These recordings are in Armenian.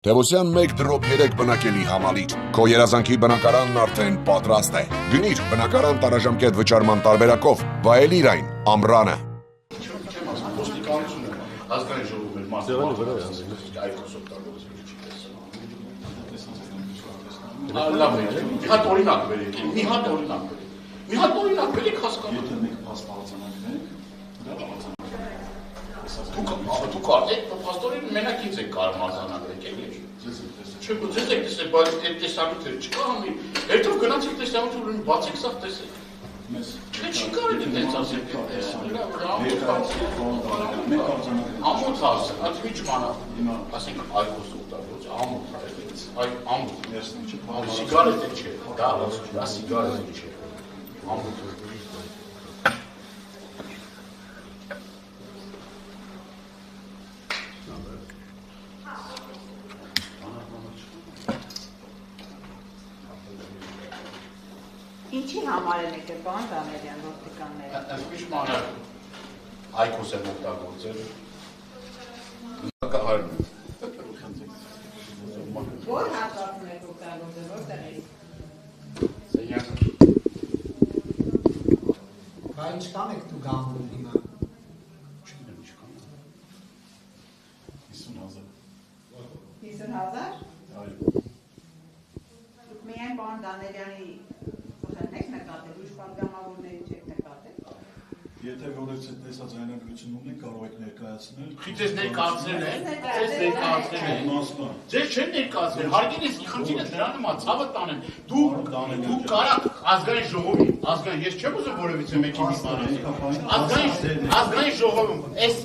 Թևոսյան 1 դրոպ 3 բնակելի համալիր, քո երազանքի բնակարանն արդեն պատրաստ է։ Գնիր բնակարան տարաժամկետ վճարման տարբերակով, վայելիր այն ամռանը։ Դուք արդեն փաստորեն մենակից եք կարող մարզանագրել, էլի։ Չէ, ձեզ եք տեսել, բայց այդ տեսանյութը չկա համի։ Հետո գնացեք տեսանյութը բացեք, սա տեսեք։ Չէ, չի կարող է տենց ասել։ Ամոթ ասել, այդ ինչ մանա, ասենք այգոս օգտագործի, ամոթ այդպես, այ ամոթ։ Սիգարետ չէ, դա սիգարետ չէ։ Ամոթ։ Ինչի համար են եկել բան Դանելյան ոստիկանները։ Այսպես մանր այգոս են օգտագործել։ Որ հատվածն եք օգտագործել, որտեղից։ Բա ինչքան եք դու գամբում հիմա։ 50,000։ Այո։ Դուք միայն բան Դանելյանի եք նկատել, ուրիշ պատգամավորների չեք նկատել։ Եթե որևէ տեսաձայնագրություն ունեք, կարող եք ներկայացնել։ Քիչ ներկայացնել են, ձեզ ներկայացնել են։ Ձեզ չեն ներկայացնել, հարգին ես խնդիրը դրանում է, ցավը տանեմ։ Դու կարաք ազգային ժողովի, ես չեմ ուզում որևիցե մեկի դիպարել։ Ազգային ժողովում, այս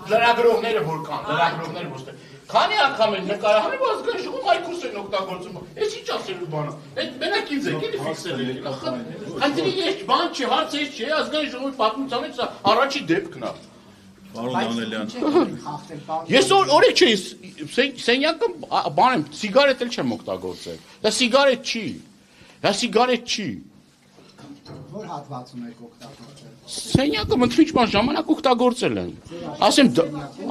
լրագրողները որ կան, լրագրողները ոստեղ։ Քանի անգամ են նկարահանել, որ ազգային ժողովում այգուս են օգտագործում։ Էս ինչ ասելու բան է։ Այդ մենակ ինձ եք էլի ֆիքսել եք։ Խնդիրի ես բան չի, հարց ես չի, ազգային ժողովի պատմությունից սա առաջի դեպքն է։ Պարոն Դանելյան։ Ես օրեք չի, սենյակը բան եմ, սիգարետ էլ չեմ օգտագործել։ Դա սիգարետ չի։ Որ հատվածում եք օգտագործել։ Սենյակը մթնիչման ժամանակ օգտագործել են։ Ասեմ,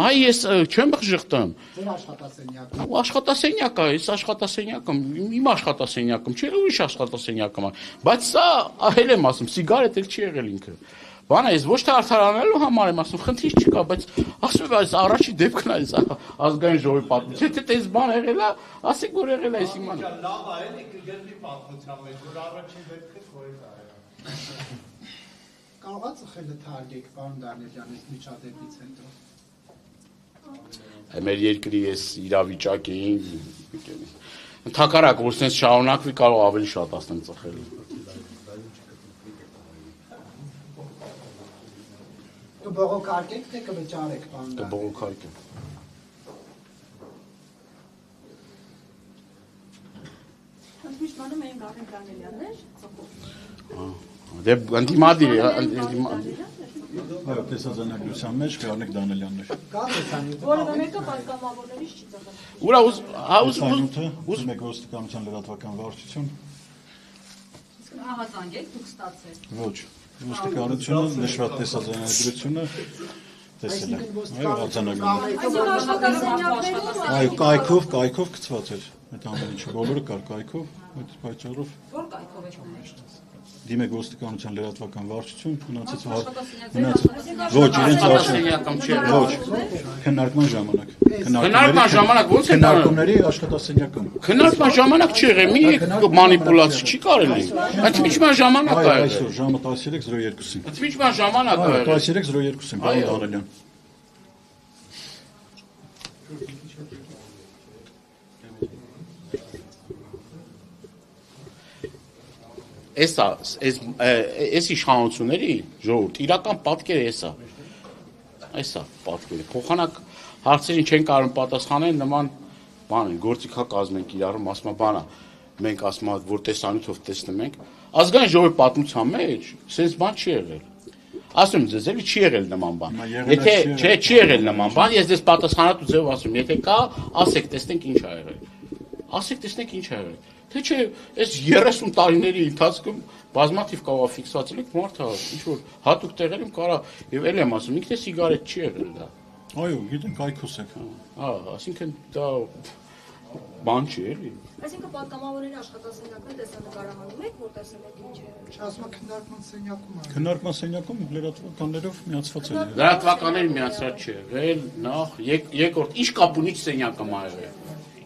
այ ես չեմ բխժխտում։ Ձեր աշխատասենյակը։ Աշխատասենյակը, այս աշխատասենյակը, իմ աշխատասենյակում, չէ, ուրիշ աշխատասենյակում է։ Բայց սա ահել եմ ասում, սիգարետ էլ չի եղել ինքը։ Բանը ես ոչ թե արդարանալու համար եմ ասում, խնդիր չկա, բայց ասում եմ, այս առաջի դեպքն է, այս ազգային ժողովի պատմություն, թե այս բան եղել է, ասեք որ եղել է, այս իման։ Լավ է, էլի կգրվի պատմության մեջ, որ առաջին դեպքը քորից է։ Կարող է ծխելը թարգեք պարոն Դանելյանից միջադեպից հետո։ Մեր երկրի ես իրավիճակին ընդհակառակ որ sense շարունակվի կարող ավելի շատ ասեմ ծխել։ Կբողոքարկեք թե կվճարեք պարոն Դանելյան։ Կբողոքարկեմ։ Ընդմիշտ մանում էին Գարեն Դանելյաններ, ծխող։ Դե ընդդիմադիր է, Այո, տեսաձայնագրության մեջ Գարնիկ Դանելյանն է։ Կա տեսանյութը։ Որևէ մեկը պատգամավորներից չի ծխել։ ուրա ուզ մեկ ոստիկանության լրատվական վարչություն։ Իսկ ահազանգ եք դուք ստացել։ Ոչ, ոստիկանությունը նշված տեսաձայնագրությունը տեսել է։ Այո, արձանագրում։ Այո, կայքով գծված էր։ Այդ ամեն ինչը բոլորը կար կայքով, այդ պատճառով։ Որ կայքով եք նայել։ Դիմեք ոստիկանության լրատվական վարչություն, մնացած ոչ, իրենց աշխատասենյակում չէ։ ոչ, քննարկման ժամանակ։ Քննարկման ժամանակ ո՞նց է քննարկումների աշխատասենյակում։ Քննարկման ժամանակ չի եղել, մի մանիպուլյացիա չի կարելի։ Ընդմիջման ժամանակ է։ Այսօր ժամը 13:02-ին։ Ընդմիջման ժամանակ է։ 13:02-ին, պարոն Դանելյան։ Այս իշխանությունների ժողովուրդ իրական պատկերը էսա պատկերը փոխանակ հարցերին չեն կարող պատասխանել նման բան գործիքակազմ ենք իրարում ասում բանա մենք ասում որ տեսանյութով տեսնում ենք ազգային ժողովի պատմության մեջ sense բան չի եղել ասում ձեզ էլի չի եղել նման բան եթե չի եղել նման բան ես դες պատասխանատու ձեւ ասում եթե կա ասեք տեսնենք ինչ ա եղել Թե չէ, այս 30 տարիների ընթացքում բազմաթիվ կարող ֆիքսացել եք մարդը, ինչ որ հատուկ տեղերում կարա եւ էլ եմ ասում, ինքն է սիգարետ չի եղել դա։ Այո, գիտենք այքոս եք։ Ասինքն դա բան չի էլի։ Այսինքն պատգամավորների աշխատասենյակն տեսանկարահանում եք, որ տեսել եք ինչ է։ Չասма քննարկման սենյակում է։ Քննարկման սենյակում լրատվականներով միացված են։ Լրատվականների միացած չի եղել, նախ երկրորդ ինչ կապ ունի սենյակը մա եղել։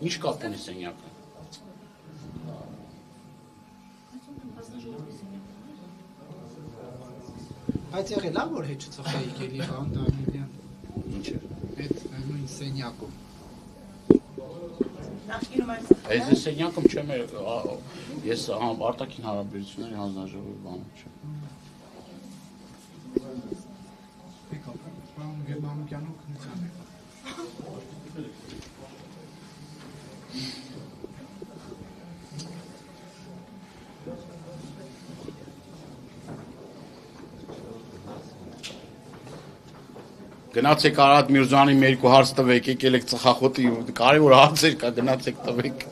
Ինչ կապ ունի սենյակը։ Բայց եղել է որ հետ չծխեիք էլի Ղան Դանիելյան։ Ինչ է։ Այդ նույն սենյակում։ Այս սենյակում չեմ ես արտաքին հարաբերությունների հանձնաժողովի բանը չեմ։ Բան Գերմանուկյանով քննության է։ Գնացեք Արադ Միրզոյանին մի երկու հարց տվեք, եկել եք ծխախոտի կարևոր հարցեր կա, գնացեք տվեք։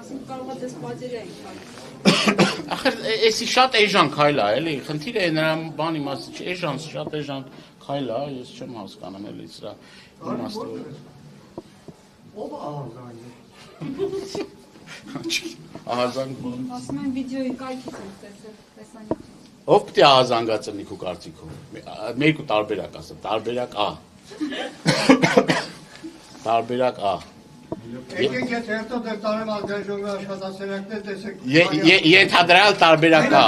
Ասենք կարող է դες պատերային քայլ։ Ախր էսի շատ էժան քայլ է, էլի, խնդիրը նրա բանի մասը չի, էժան, շատ էժան քայլ է, ես չեմ հասկանում էլի սրա իմաստը։ Ով ահազանգ է։ Ահազանգ։ Ասում են վիդեոյի կայքից են ստացել տեսանյութ։ Ով պետք է ահազանգացնի քո կարծիքով։ Երկու տարբերակ ասեմ, տարբերակ A։ Տարբերակ A։ Եկեք եթե հետո դեր տարեմ ազգային ժողովի աշխատասենյակներ տեսեք։ Ենթադրյալ տարբերակ A։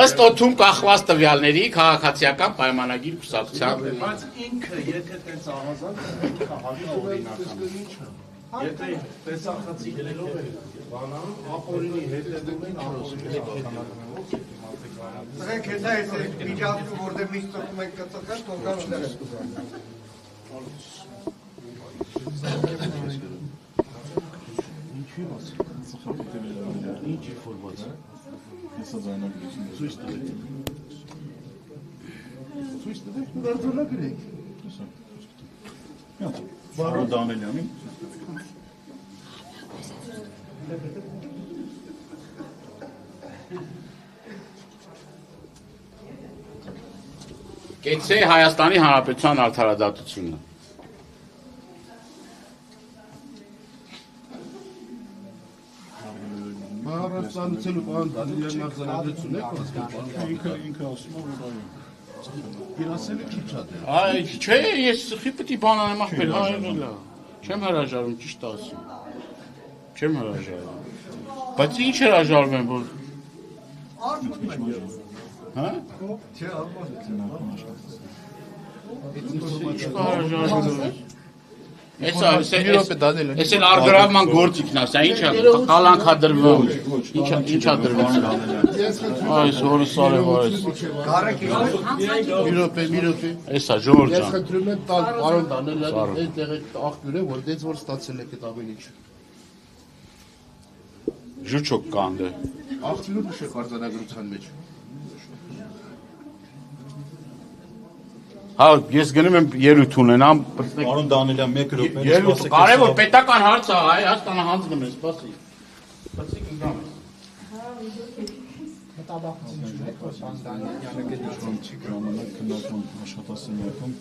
Ըստ օդում կախված տվյալների քաղաքացիական պայմանագիր կուսակցության։ Բայց ինքը եթե տենց ահազանգ է, ինքը հաշվի օրինական է։ Եթե տեսախցի գնելով է բանան, ապօրինի հետևում են ապօրինի Սրանք հետա այս միջազգում որտեղ միշտ ծխում եք կծխած, թողան ուներ եք ուզանում։ Ինչի՞ մաս։ Ծխախոտի վերաբերյալ ինչ ինֆորմացիա։ Հեսա ձայնագրություն ցույց տվեք։ Ցույց տվեք, դարձնագրեք։ Հա, Վարոն Դանելյանին։ Կեցե Հայաստանի Հանրապետության արդարադատությունը։ Հարստանցելու բան Դանիելյան արձանագրություն եք ասում։ Ինքը ասում է, որ այո։ Իր ասելը չի շատ է։ Այ, չէ, ես սխի պետք է բան անեմ ախպեր, հա, եղել է։ Չեմ հրաժարվում, ճիշտ ասում։ Չեմ հրաժարվում։ Բայց ինչ հրաժարվեմ, որ հա? Չէ, ապա։ Ինչ կա հրաժարվում։ Ես էլ արգրավման գործիքն ասա, ինչ է, կալանքադրվում, ինչ է դրվում։ Այս հորս արև այս։ Մի րոպե։ Էսա, ժողոր Ես ջան։ խնդրում եմ տալ պարոն Դանելյանին այդ տեղի աղբյուրը, որ դից որ ստացել եք այդ ամեն ինչ։ Ժուչոք կանդը։ Աղբյուրը նշեք արձանագրության մեջ։ Հա, ես գնում եմ ելույթ ունենամ, Պարոն Դանելյան 1 րոպե։ ելույթ, կարևոր պետական հարց է, Հայաստանը հանձնում է, սպասի։ Սպասի կգամ։ Մտաբախություն ունեք, որ Ղան Դանիելյանը գնացել չի Ժամանակ քննարկման աշխատասենյակում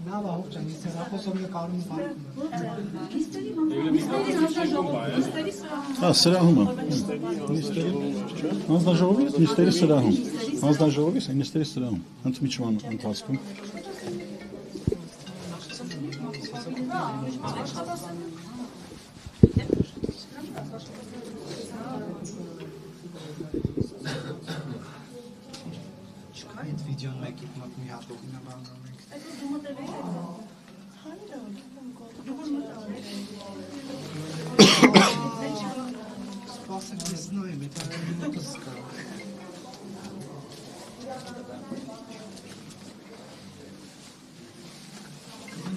Նա վաղ ջան, ես հեռախոսով նկարում եմ։ Հա, սրահում է։ Հանձնաժողովի, նիստերի սրահում։ Հանձնաժողովի, նիստերի սրահում։ Ընդմիջման ընթացքում։ Չկա այդ վիդեոն մեկի մոտ մի հատ օգնաբանում ենք։ Սպասեք, ես նայեմ, այդ մոտս կա։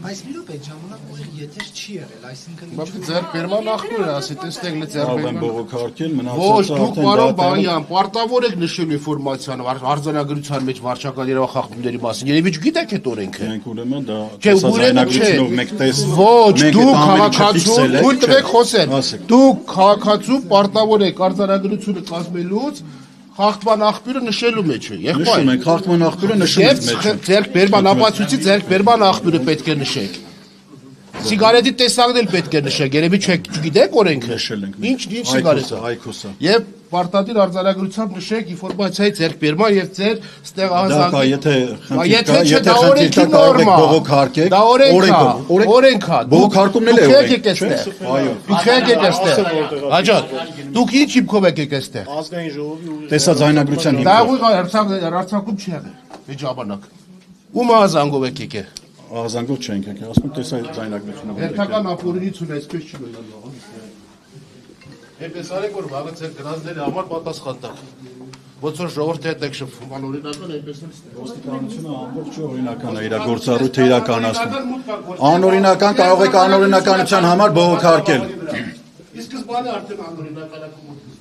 Բայց մի րոպե ժամանակ ուղիղ եթեր չի եղել, այսինքն Բայց ձեռքբերման աղբյուր է, ասի տեսնեք լե Կարող են ձեռքբերման։ բողոքարկել, Ոչ, մնացածը դուք արդեն պարոն դատել։ Բանյան, պարտավոր եք նշել ինֆորմացիան արձանագրության մեջ վարչական երևախախտումների մասին։ Երևի չգիտեք այդ օրենքը։ Մենք ուրեմն դա Չէ, ուրեմն չէ։ մեկ տեսք։ Ոչ, մենք դուք այդ ամենը քաղաքացու, չֆիքսել եք, թույլ տվեք խոսել։ Ասեք։ Դուք քաղաքացու պարտավոր եք արձանագրությունը կազմելուց խախտման աղբյուրը նշելու մեջ է։ Նշում Եղբայր։ ենք խախտման աղբյուրը նշում Եվ ենք մեջ։ ձեռքբերման ապացույցի ձեռքբերման աղբյուրը պետք է նշեք։ Սիգարետի տեսակն էլ պետք է նշեք, երևի չգիտեք օրենքը։ Նշել ենք։ Ինչ սիգարետը։ Այքոսը։ Եվ պարտադիր արձանագրությամբ նշեք ինֆորմացիայի ձեռքբերման եւ ձեր ստեղ Դա կա, եթե եթե խնդիր կա, դա օրենքի եթե խնդիր կա, կարող եք նորմա։ բողոքարկել։ Դա օրենք է։ Բողոքարկումն էլ է Դուք օրենք, եք այստեղ։ Այո։ Դուք եք այստեղ։ Աջակ, դուք ինչ իբքով եք այստեղ։ Ազգային ժողովի Տեսաձայնագրության Դա հիմքով։ հարցակում չի եղել։ Այդ ժամանակ։ Ում ազանգով եք եկել։ Աղազանգով չենք եկել, ասում տեսաձայնագրությունը։ Հերթական ապօրինությունը այսպես չի մնալու։ Էպես արեք որ վաղը ձեր գրանցների համար պատասխան տակ։ Ոնց որ ժողովրդի հետ եք շփվում, անօրինական այնպես էլ ստեղ։ Ոստիկանությունը ամբողջ օրինական է իր գործառույթը իրականացնում։ Անօրինական կարող եք անօրինականության համար բողոքարկել։ Իսկ սկզբանը արդեն անօրինական ակում